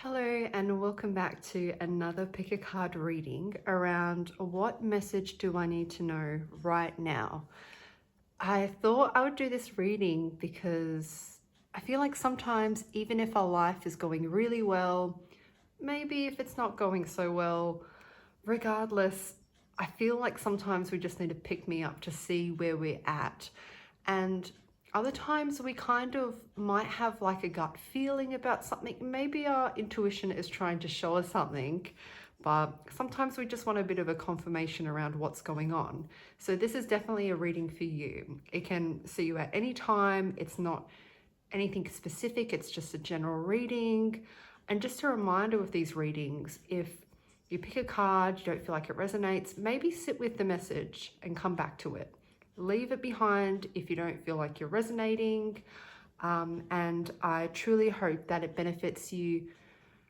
Hello and welcome back to another pick a card reading around what message do I need to know right now. I thought I would do this reading because I feel like sometimes even if our life is going really well, maybe if it's not going so well, regardless, I feel like sometimes we just need to pick me up to see where we're at. And other times we kind of might have like a gut feeling about something. Maybe our intuition is trying to show us something, but sometimes we just want a bit of a confirmation around what's going on. So this is definitely a reading for you. It can see you at any time. It's not anything specific. It's just a general reading. And just a reminder with these readings, if you pick a card, you don't feel like it resonates, maybe sit with the message and come back to it. Leave it behind if you don't feel like you're resonating. And I truly hope that it benefits you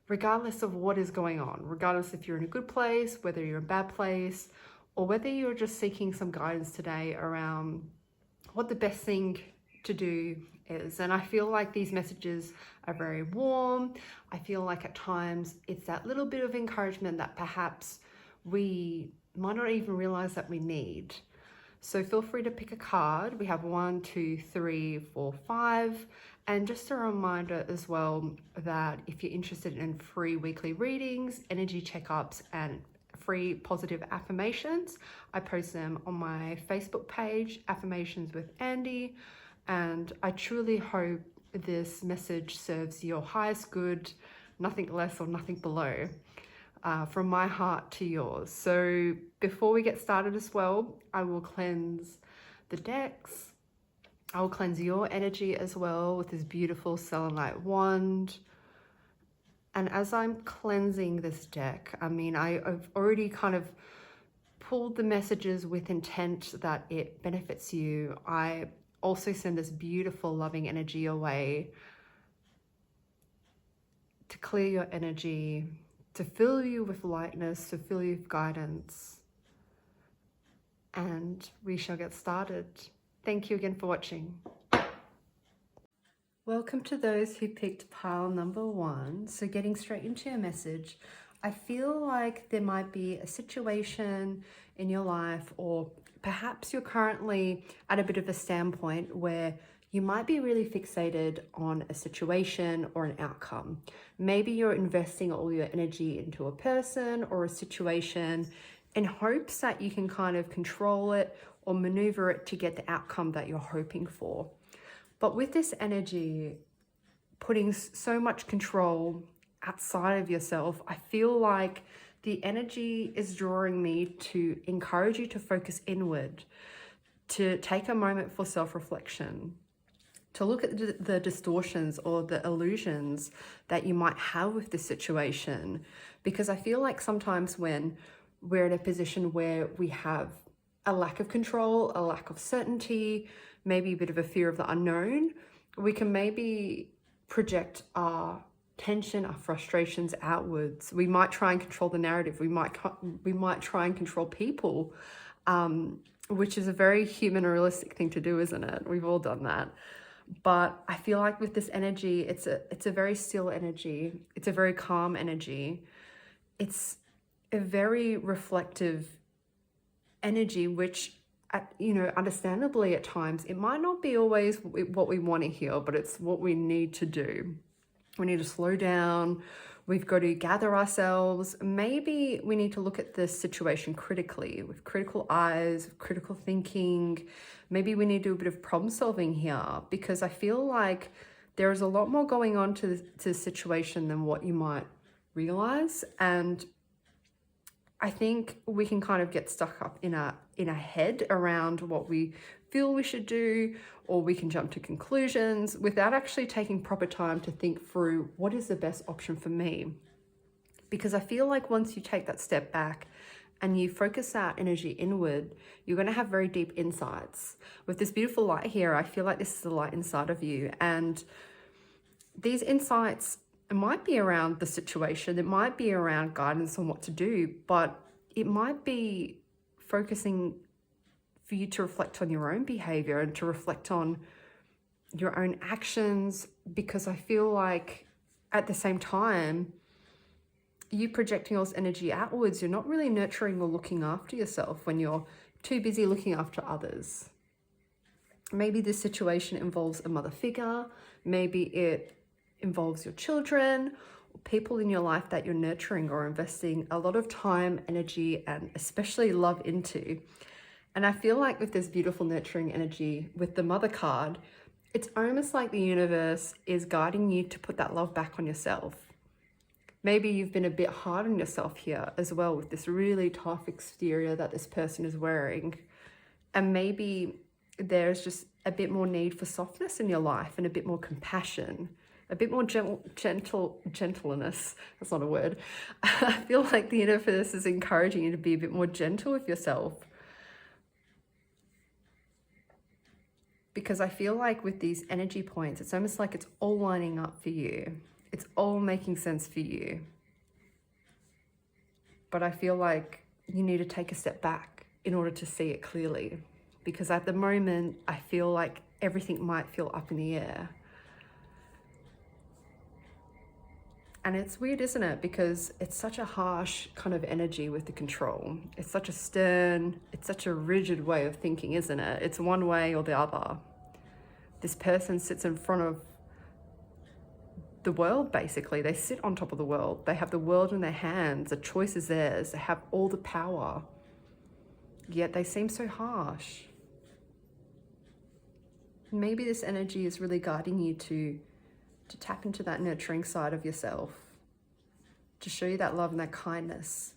regardless of what is going on, regardless if you're in a good place, whether you're in a bad place, or whether you're just seeking some guidance today around what the best thing to do is. And I feel like these messages are very warm. I feel like at times it's that little bit of encouragement that perhaps we might not even realize that we need. So feel free to pick a card. We have 1, 2, 3, 4, 5. And just a reminder as well that if you're interested in free weekly readings, energy checkups, and free positive affirmations, I post them on my Facebook page, Affirmations with Andi. And I truly hope this message serves your highest good, nothing less or nothing below. From my heart to yours. So before we get started as well, I will cleanse the decks. I will cleanse your energy as well with this beautiful selenite wand. And as I'm cleansing this deck, I've already kind of pulled the messages with intent that it benefits you. I also send this beautiful loving energy away to clear your energy, to fill you with lightness, to fill you with guidance. And we shall get started. Thank you again for watching. Welcome to those who picked pile number 1. So getting straight into your message, I feel like there might be a situation in your life, or perhaps you're currently at a bit of a standpoint where you might be really fixated on a situation or an outcome. Maybe you're investing all your energy into a person or a situation in hopes that you can kind of control it or maneuver it to get the outcome that you're hoping for. But with this energy, putting so much control outside of yourself, I feel like the energy is drawing me to encourage you to focus inward, to take a moment for self-reflection, to look at the distortions or the illusions that you might have with this situation. Because I feel like sometimes when we're in a position where we have a lack of control, a lack of certainty, maybe a bit of a fear of the unknown, we can maybe project our tension, our frustrations outwards. We might try and control the narrative. We might try and control people, which is a very human and realistic thing to do, isn't it? We've all done that. But I feel like with this energy, it's a very still energy. It's a very calm energy. It's a very reflective energy, which, understandably at times, it might not be always what we want to hear, but it's what we need to do. We need to slow down. We've got to gather ourselves. Maybe we need to look at this situation critically, with critical eyes, critical thinking. Maybe we need to do a bit of problem solving here, because I feel like there is a lot more going on to the situation than what you might realize. And I think we can kind of get stuck up in a head around what we feel we should do, or we can jump to conclusions without actually taking proper time to think through what is the best option for me. Because I feel like once you take that step back and you focus that energy inward, you're going to have very deep insights. With this beautiful light here, I feel like this is the light inside of you. And these insights, it might be around the situation, it might be around guidance on what to do, but it might be focusing for you to reflect on your own behavior and to reflect on your own actions, because I feel like at the same time, you projecting all this energy outwards, you're not really nurturing or looking after yourself when you're too busy looking after others. Maybe this situation involves a mother figure, maybe it involves your children, or people in your life that you're nurturing or investing a lot of time, energy, and especially love into. And I feel like with this beautiful nurturing energy with the mother card, it's almost like the universe is guiding you to put that love back on yourself. Maybe you've been a bit hard on yourself here as well with this really tough exterior that this person is wearing. And maybe there's just a bit more need for softness in your life and a bit more compassion, a bit more gentleness. That's not a word. I feel like the universe is encouraging you to be a bit more gentle with yourself. Because I feel like with these energy points, it's almost like it's all lining up for you. It's all making sense for you. But I feel like you need to take a step back in order to see it clearly. Because at the moment, I feel like everything might feel up in the air. And it's weird, isn't it? Because it's such a harsh kind of energy with the control. It's such a stern, it's such a rigid way of thinking, isn't it? It's one way or the other. This person sits in front of the world, basically. They sit on top of the world. They have the world in their hands. The choice is theirs. They have all the power. Yet they seem so harsh. Maybe this energy is really guiding you to tap into that nurturing side of yourself, to show you that love and that kindness.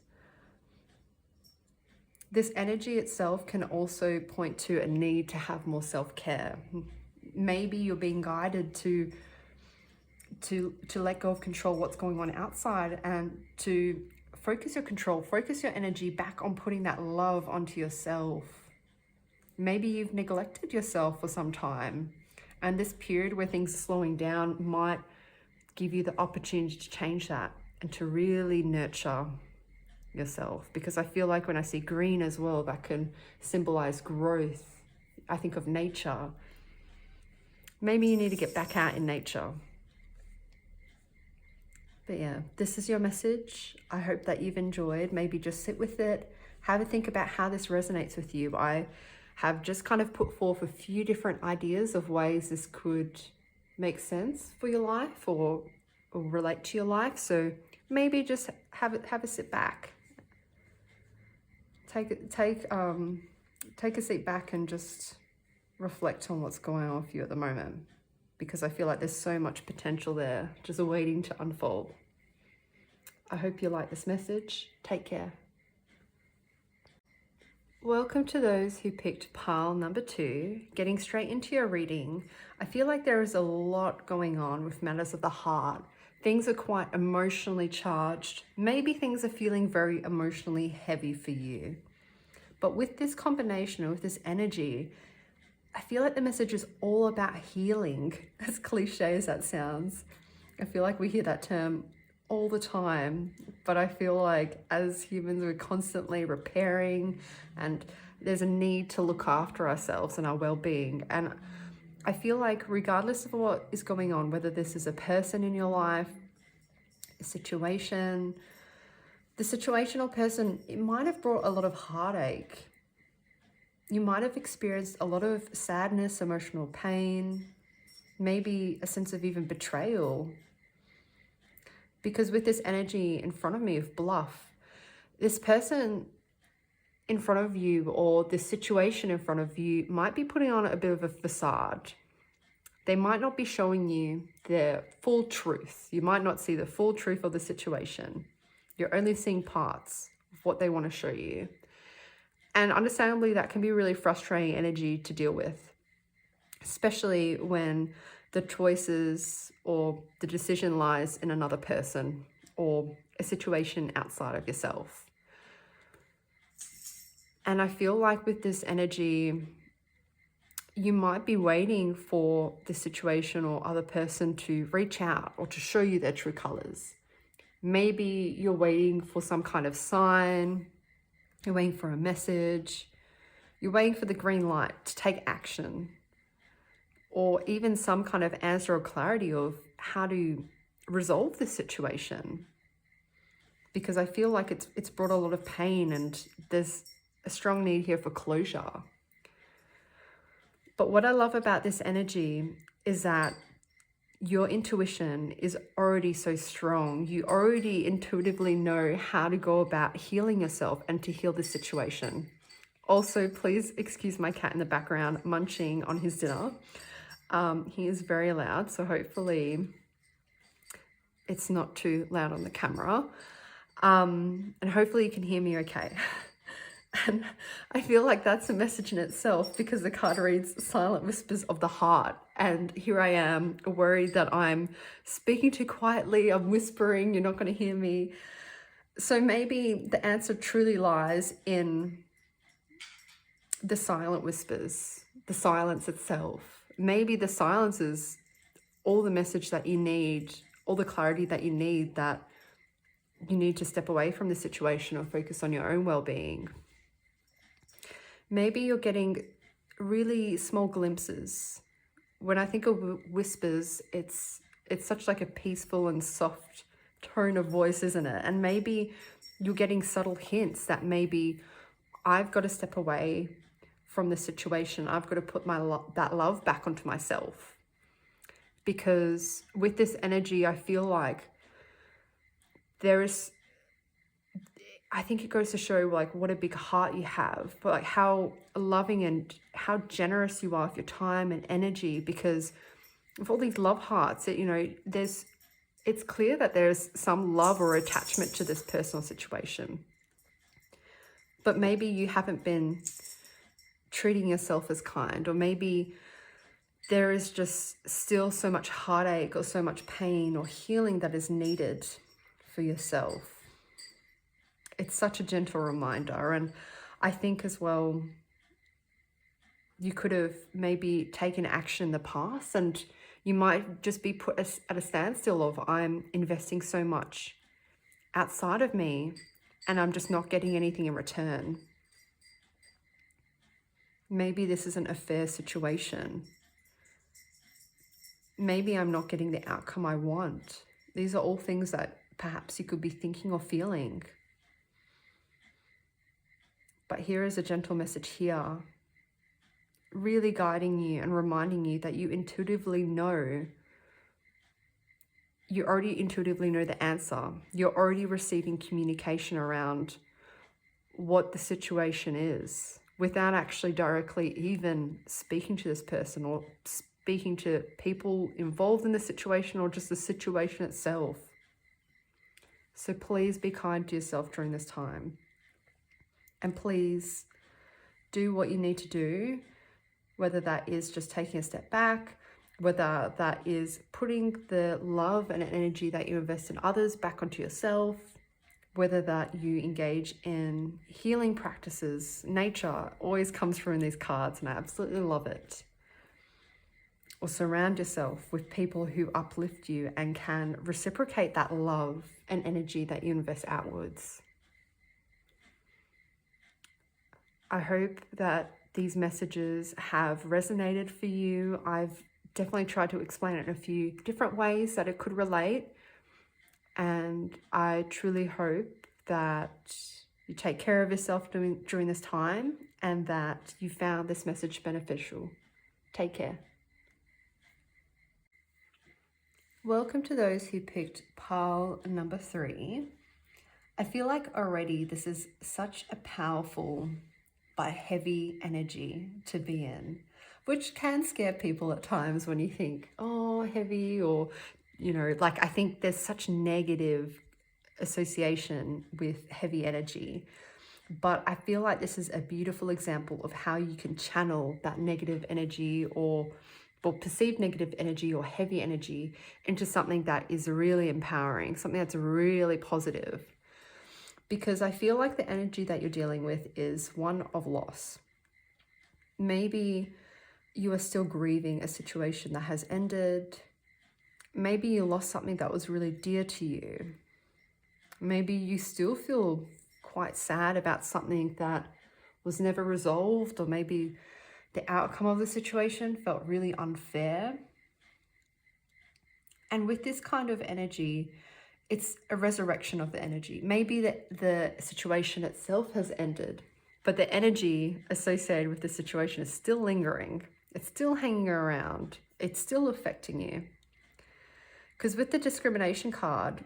This energy itself can also point to a need to have more self-care. Maybe you're being guided to let go of control what's going on outside and to focus your control, focus your energy back on putting that love onto yourself. Maybe you've neglected yourself for some time, and this period where things are slowing down might give you the opportunity to change that and to really nurture yourself. Because I feel like when I see green as well, that can symbolize growth. I think of nature. Maybe you need to get back out in nature. But yeah, this is your message. I hope that you've enjoyed. Maybe just sit with it. Have a think about how this resonates with you. I have just kind of put forth a few different ideas of ways this could make sense for your life or relate to your life. So maybe just have a sit back. Take a seat back and just reflect on what's going on for you at the moment. Because I feel like there's so much potential there just waiting to unfold. I hope you like this message. Take care. Welcome to those who picked pile number 2, getting straight into your reading. I feel like there is a lot going on with matters of the heart. Things are quite emotionally charged. Maybe things are feeling very emotionally heavy for you. But with this combination, with this energy, I feel like the message is all about healing, as cliche as that sounds. I feel like we hear that term all the time, but I feel like as humans, we're constantly repairing and there's a need to look after ourselves and our well-being. And I feel like regardless of what is going on, whether this is a person in your life, a situation, the situation or person, it might have brought a lot of heartache. You might have experienced a lot of sadness, emotional pain, maybe a sense of even betrayal. Because with this energy in front of me of bluff, this person in front of you or this situation in front of you might be putting on a bit of a facade. They might not be showing you their full truth. You might not see the full truth of the situation. You're only seeing parts of what they want to show you. And understandably, that can be really frustrating energy to deal with, especially when the choices or the decision lies in another person or a situation outside of yourself. And I feel like with this energy, you might be waiting for the situation or other person to reach out or to show you their true colors. Maybe you're waiting for some kind of sign. You're waiting for a message. You're waiting for the green light to take action, or even some kind of answer or clarity of how to resolve this situation. because I feel like it's brought a lot of pain and there's a strong need here for closure. But what I love about this energy is that your intuition is already so strong. You already intuitively know how to go about healing yourself and to heal this situation. Also, please excuse my cat in the background munching on his dinner. He is very loud, so hopefully it's not too loud on the camera. And hopefully you can hear me okay. And I feel like that's a message in itself, because the card reads silent whispers of the heart. And here I am worried that I'm speaking too quietly, I'm whispering, you're not going to hear me. So maybe the answer truly lies in the silent whispers, the silence itself. Maybe the silence is all the message that you need, all the clarity that you need to step away from the situation or focus on your own well-being. Maybe you're getting really small glimpses. When I think of whispers, it's such like a peaceful and soft tone of voice, isn't it? And maybe you're getting subtle hints that maybe I've got to step away from the situation. I've got to put that love back onto myself. Because with this energy, I feel like I think it goes to show like what a big heart you have, but like how loving and how generous you are with your time and energy, because with all these love hearts, it's clear that there's some love or attachment to this personal situation. But maybe you haven't been treating yourself as kind, or maybe there is just still so much heartache or so much pain or healing that is needed for yourself. It's such a gentle reminder. And I think as well, you could have maybe taken action in the past, and you might just be put at a standstill of, I'm investing so much outside of me and I'm just not getting anything in return. Maybe this isn't a fair situation. Maybe I'm not getting the outcome I want. These are all things that perhaps you could be thinking or feeling. But here is a gentle message here, really guiding you and reminding you that you already intuitively know the answer. You're already receiving communication around what the situation is without actually directly even speaking to this person or speaking to people involved in the situation or just the situation itself. So please be kind to yourself during this time. And please do what you need to do, whether that is just taking a step back, whether that is putting the love and energy that you invest in others back onto yourself, whether that you engage in healing practices. Nature always comes through in these cards, and I absolutely love it. Or surround yourself with people who uplift you and can reciprocate that love and energy that you invest outwards. I hope that these messages have resonated for you. I've definitely tried to explain it in a few different ways that it could relate. And I truly hope that you take care of yourself during this time and that you found this message beneficial. Take care. Welcome to those who picked pile number 3. I feel like already this is such a powerful but heavy energy to be in, which can scare people at times when you think, oh, heavy, or, I think there's such negative association with heavy energy. But I feel like this is a beautiful example of how you can channel that negative energy or perceived negative energy or heavy energy into something that is really empowering, something that's really positive. Because I feel like the energy that you're dealing with is one of loss. Maybe you are still grieving a situation that has ended. Maybe you lost something that was really dear to you. Maybe you still feel quite sad about something that was never resolved, or maybe the outcome of the situation felt really unfair. And with this kind of energy, it's a resurrection of the energy. Maybe the situation itself has ended, but the energy associated with the situation is still lingering. It's still hanging around. It's still affecting you. Because with the discrimination card,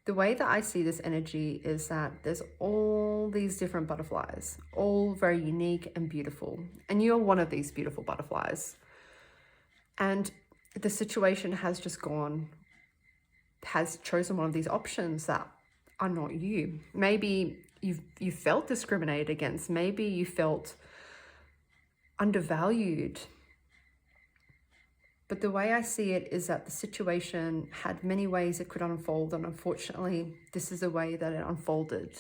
the way that I see this energy is that there's all these different butterflies, all very unique and beautiful. And you're one of these beautiful butterflies. And the situation has just has chosen one of these options that are not you. Maybe you felt discriminated against. Maybe you felt undervalued. But the way I see it is that the situation had many ways it could unfold, and unfortunately, this is the way that it unfolded.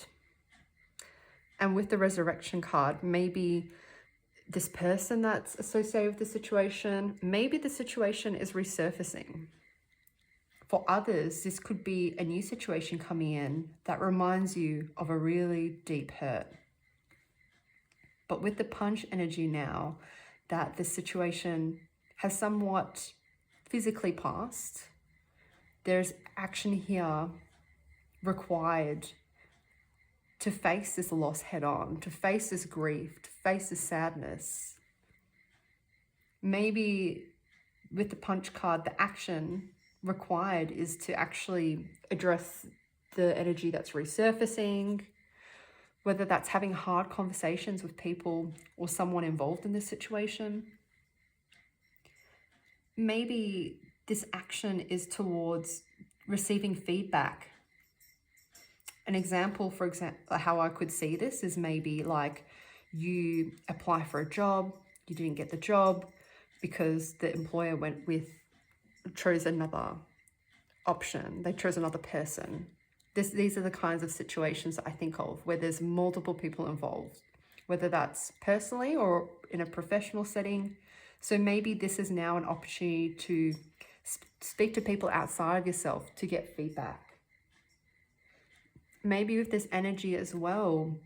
And with the resurrection card, maybe this person that's associated with the situation, maybe the situation is resurfacing. For others, this could be a new situation coming in that reminds you of a really deep hurt. But with the punch energy now, that the situation has somewhat physically passed, there's action here required to face this loss head on, to face this grief, to face this sadness. Maybe with the punch card, the action required is to actually address the energy that's resurfacing, whether that's having hard conversations with people or someone involved in this situation. Maybe this action is towards receiving feedback. An example, for example, how I could see this is maybe like you apply for a job, you didn't get the job because the employer chose another option. They chose another person. These are the kinds of situations that I think of where there's multiple people involved, whether that's personally or in a professional setting. So maybe this is now an opportunity to speak to people outside of yourself to get feedback. Maybe with this energy as well,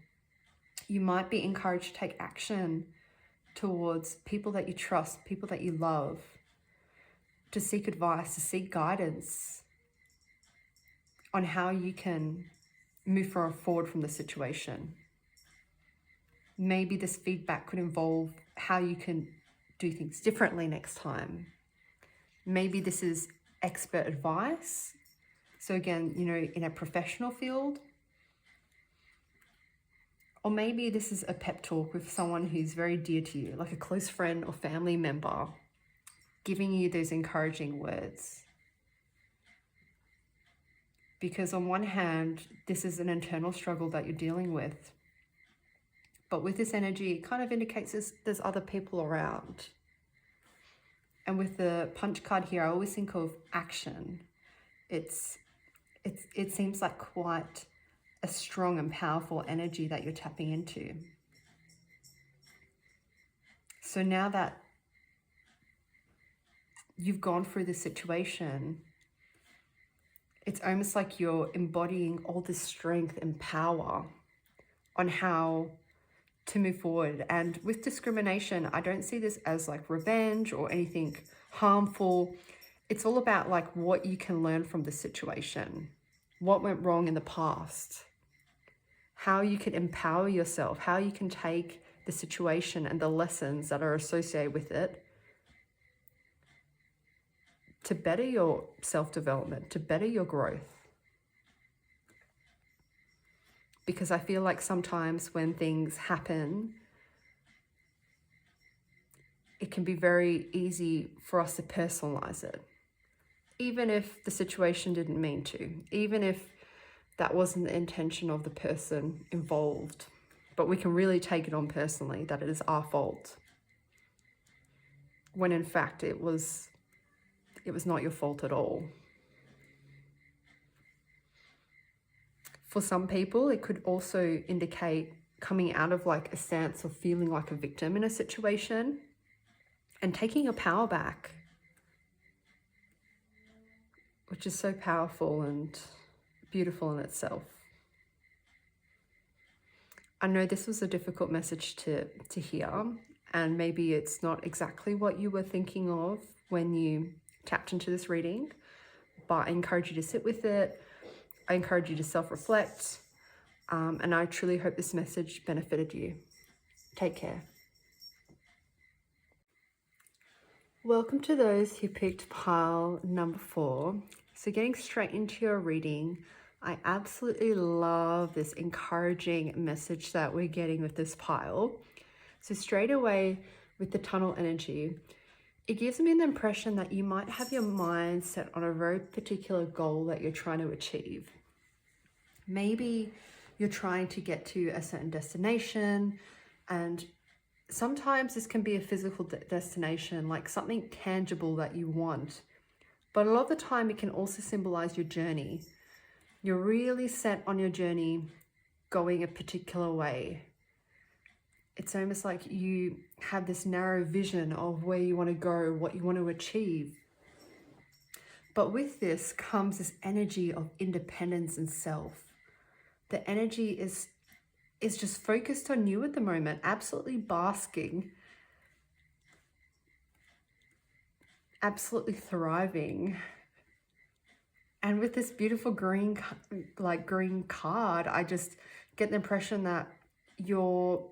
you might be encouraged to take action towards people that you trust, people that you love, to seek advice, to seek guidance on how you can move forward from the situation. Maybe this feedback could involve how you can do things differently next time. Maybe this is expert advice. So again, in a professional field. Or maybe this is a pep talk with someone who's very dear to you, like a close friend or family member, giving you those encouraging words. Because on one hand, this is an internal struggle that you're dealing with. But with this energy, it kind of indicates there's other people around. And with the punch card here, I always think of action. It seems like quite a strong and powerful energy that you're tapping into. So now that you've gone through this situation, it's almost like you're embodying all this strength and power on how to move forward. And with discrimination, I don't see this as like revenge or anything harmful. It's all about like what you can learn from the situation, what went wrong in the past, how you can empower yourself, how you can take the situation and the lessons that are associated with it to better your self-development, to better your growth. Because I feel like sometimes when things happen, it can be very easy for us to personalize it. Even if the situation didn't mean to, even if that wasn't the intention of the person involved, but we can really take it on personally that it is our fault, when in fact it was not your fault at all. For some people, it could also indicate coming out of like a stance of feeling like a victim in a situation and taking your power back, which is so powerful and beautiful in itself. I know this was a difficult message to hear, and maybe it's not exactly what you were thinking of when you tapped into this reading, but I encourage you to sit with it, I encourage you to self-reflect, and I truly hope this message benefited you. Take care. Welcome to those who picked pile number 4. So getting straight into your reading, I absolutely love this encouraging message that we're getting with this pile. So straight away with the tunnel energy, it gives me the impression that you might have your mind set on a very particular goal that you're trying to achieve. Maybe you're trying to get to a certain destination, and sometimes this can be a physical destination, like something tangible that you want. But a lot of the time it can also symbolize your journey. You're really set on your journey going a particular way. It's almost like you have this narrow vision of where you want to go, what you want to achieve. But with this comes this energy of independence and self. The energy is just focused on you at the moment, absolutely basking, absolutely thriving. And with this beautiful green card, I just get the impression that you're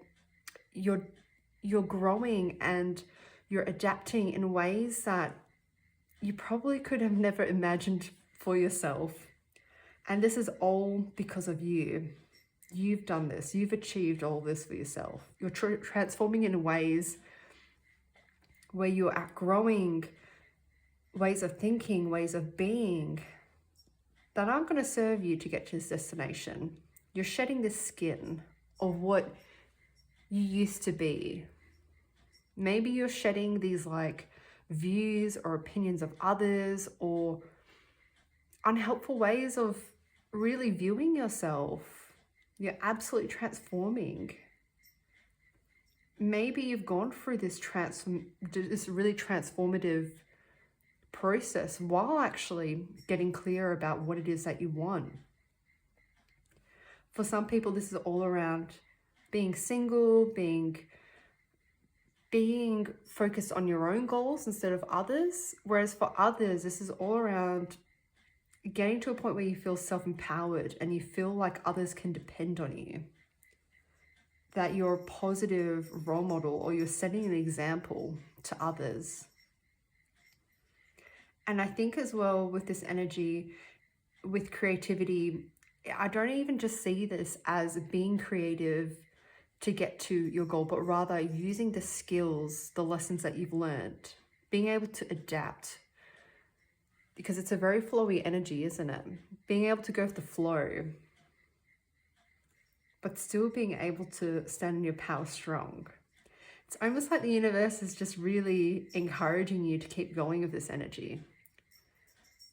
growing and you're adapting in ways that you probably could have never imagined for yourself. And this is all because of you. You've done this. You've achieved all this for yourself. You're transforming in ways where you're outgrowing ways of thinking, ways of being that aren't going to serve you to get to this destination. You're shedding the skin of what you used to be. Maybe you're shedding these like views or opinions of others or unhelpful ways of really viewing yourself. You're absolutely transforming. Maybe you've gone through this really transformative process while actually getting clear about what it is that you want. For some people, this is all around being single, being focused on your own goals instead of others. Whereas for others, this is all around getting to a point where you feel self-empowered and you feel like others can depend on you, that you're a positive role model or you're setting an example to others. And I think as well with this energy, with creativity, I don't even just see this as being creative to get to your goal, but rather using the skills, the lessons that you've learned, being able to adapt, because it's a very flowy energy, isn't it? Being able to go with the flow, but still being able to stand in your power strong. It's almost like the universe is just really encouraging you to keep going with this energy,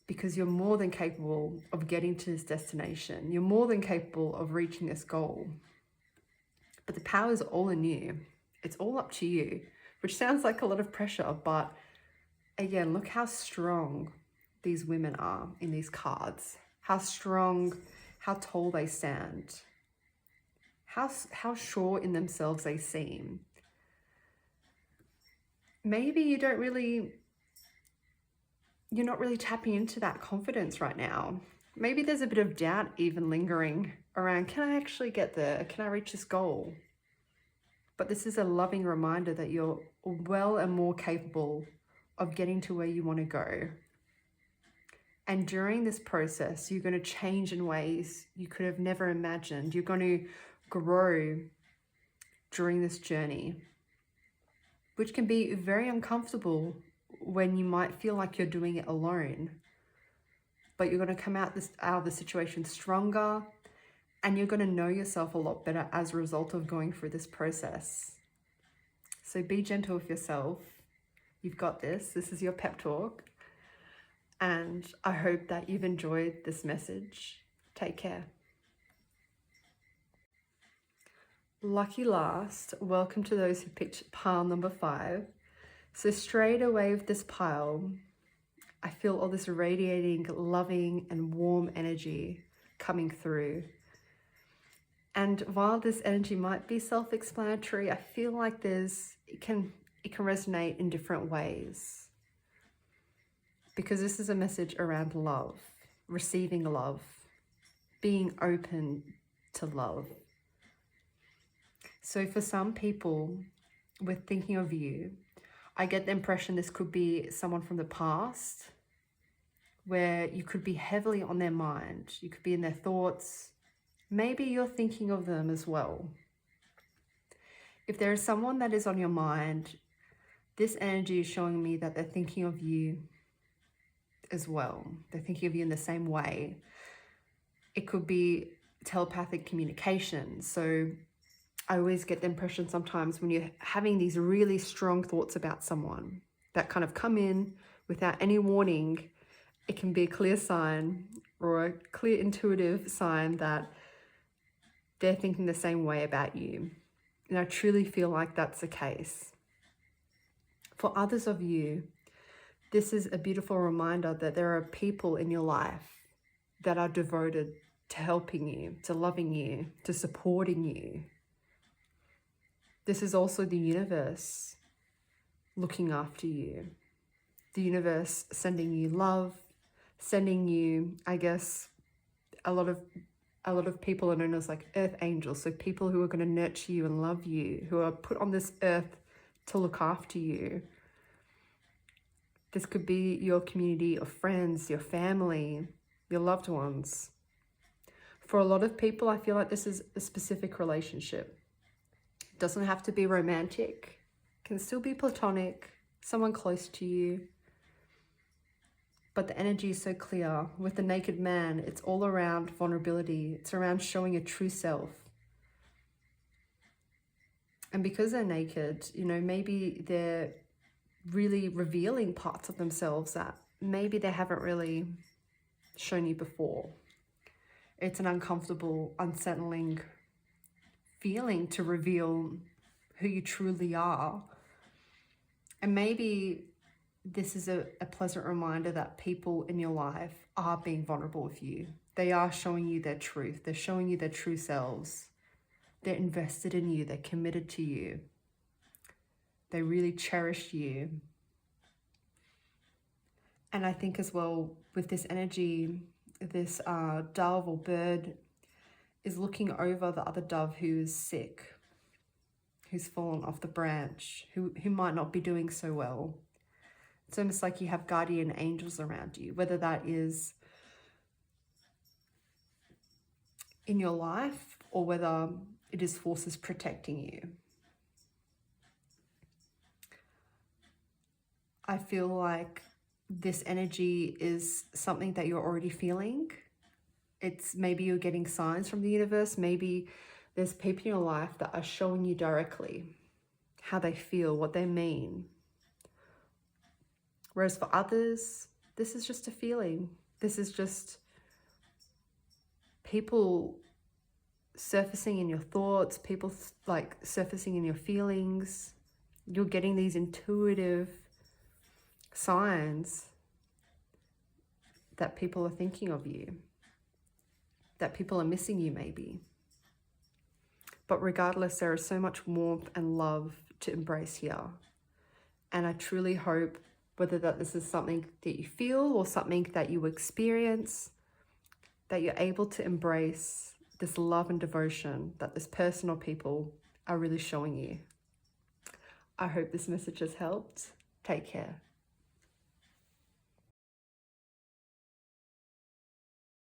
because you're more than capable of getting to this destination. You're more than capable of reaching this goal. But the power is all in you. It's all up to you, which sounds like a lot of pressure, but again, look how strong these women are in these cards. How strong, how tall they stand. How sure in themselves they seem. Maybe you're not really tapping into that confidence right now. Maybe there's a bit of doubt even lingering around, can I actually get there? Can I reach this goal? But this is a loving reminder that you're well and more capable of getting to where you want to go. And during this process, you're going to change in ways you could have never imagined. You're going to grow during this journey, which can be very uncomfortable when you might feel like you're doing it alone. But you're going to come out of the situation stronger, and you're going to know yourself a lot better as a result of going through this process. So be gentle with yourself. You've got this. This is your pep talk. And I hope that you've enjoyed this message. Take care. Lucky last, welcome to those who picked pile number 5. So straight away with this pile, I feel all this radiating, loving and warm energy coming through. And while this energy might be self-explanatory, I feel like it can resonate in different ways. Because this is a message around love, receiving love. being open to love. So for some people, with thinking of you, I get the impression this could be someone from the past where you could be heavily on their mind. You could be in their thoughts. Maybe you're thinking of them as well. If there is someone that is on your mind, this energy is showing me that they're thinking of you as well. They're thinking of you in the same way. It could be telepathic communication. So I always get the impression sometimes when you're having these really strong thoughts about someone that kind of come in without any warning, it can be a clear sign or a clear intuitive sign that they're thinking the same way about you. And I truly feel like that's the case. For others of you, this is a beautiful reminder that there are people in your life that are devoted to helping you, to loving you, to supporting you. This is also the universe looking after you. The universe sending you love, sending you, I guess, a lot of people are known as like earth angels. So people who are going to nurture you and love you, who are put on this earth to look after you. This could be your community of friends, your family, your loved ones. For a lot of people, I feel like this is a specific relationship. It doesn't have to be romantic. It can still be platonic, someone close to you. But the energy is so clear. With the naked man, it's all around vulnerability. It's around showing a true self. And because they're naked, you know, maybe they're really revealing parts of themselves that maybe they haven't really shown you before. It's an uncomfortable, unsettling feeling to reveal who you truly are. And maybe this is a pleasant reminder that people in your life are being vulnerable with you. They are showing you their truth. They're showing you their true selves. They're invested in you. They're committed to you. They really cherish you. And I think as well with this energy, this dove or bird is looking over the other dove who is sick, who's fallen off the branch, who might not be doing so well. It's almost like you have guardian angels around you, whether that is in your life or whether it is forces protecting you. I feel like this energy is something that you're already feeling. It's maybe you're getting signs from the universe. Maybe there's people in your life that are showing you directly how they feel, what they mean. Whereas for others, this is just a feeling. This is just people surfacing in your thoughts, people like surfacing in your feelings. You're getting these intuitive signs that people are thinking of you, that people are missing you maybe. But regardless, there is so much warmth and love to embrace here. And I truly hope, whether that this is something that you feel or something that you experience, that you're able to embrace this love and devotion that this person or people are really showing you. I hope this message has helped. Take care.